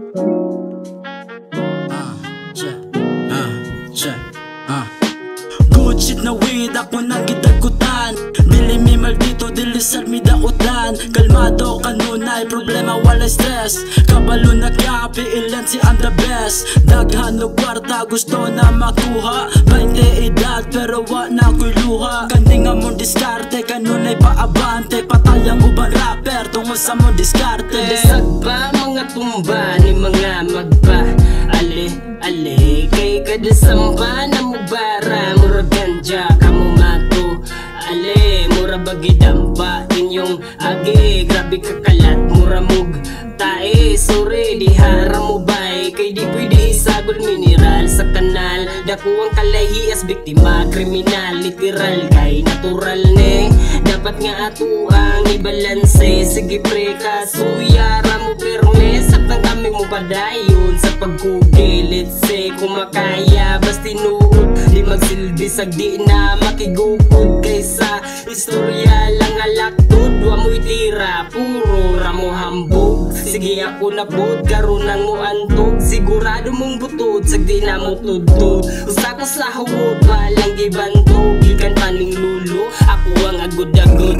Good shit na weed, ako nang gitagutan. Dili mi maldito, dili sal mi dautan. Kalmado kanunay, problema walay stress. Kabalo na kapi, ilan si I'm the best. Daghan no kwarta, gusto na makuha. 20 edad, pero wa na ko'y luha. Kanding among diskarte, kanunay paabante. Patayang ubang rapper, tungkol sa mong diskarte. Dasag pa mga tumba ni mga magpa. Ale, kay kadasamba na mubara. Mura ganja, kamu mato. Ale, mura bagidampa. Inyong age, grabe kakalat. Mura mug tae, sorry, di haram mo bay. Kay di pwede isagol mineral sa kanal. Dako ang kalahi as biktima, kriminal. Literal kay natural ne. Dapat nga ato ang ibalanse. Sige pre, kasuyara mo perme. Sapang kami mo padayon sa pagkugil. Let's say kumakaya, bas tinuod. Di magsilbi sag di na makigukod. Kaysa istorya lang alaktod. Wa mo'y tira, puro ramo hambog. Sige ako na pod, karunan mo antog. Sigurado mong butod, sag di na mo tudtod. Usa ko sa hawod, walang gibantog. Gikan paning lulo, ako ang agod-agod.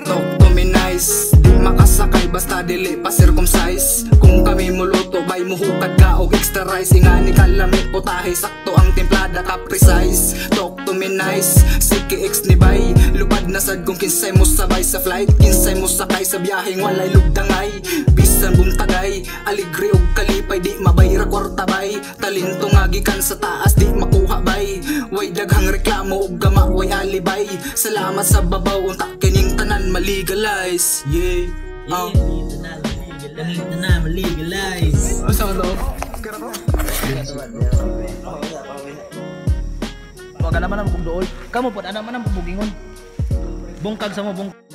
Talk to me nice, di makasakay basta dili pa circumcise. Kung kami muluto, bay muhukad ka o extra rice. Ingani kalamit putahe, sakto ang templada ka precise. Talk to me nice, sige ex ni bay. Lupad na sad kung kinsay mo sabay sa flight. Kinsay mo sakay sa biyaheng walay lugdangay. Bisan buntagay, aligre og kalipay. Di mabayra kwarta bay. Talento nga gikan sa taas, di makuha bay. Way daghang reklamo og gama, way alibay. Salamat sa babaw, unta kining tanan maligalize. Yeah, na maligalize. Asa mo loob? Wag ka naman ang kong dool. Kamu po, ano man ang pubugingon. Bungkag sa mo, bungkag.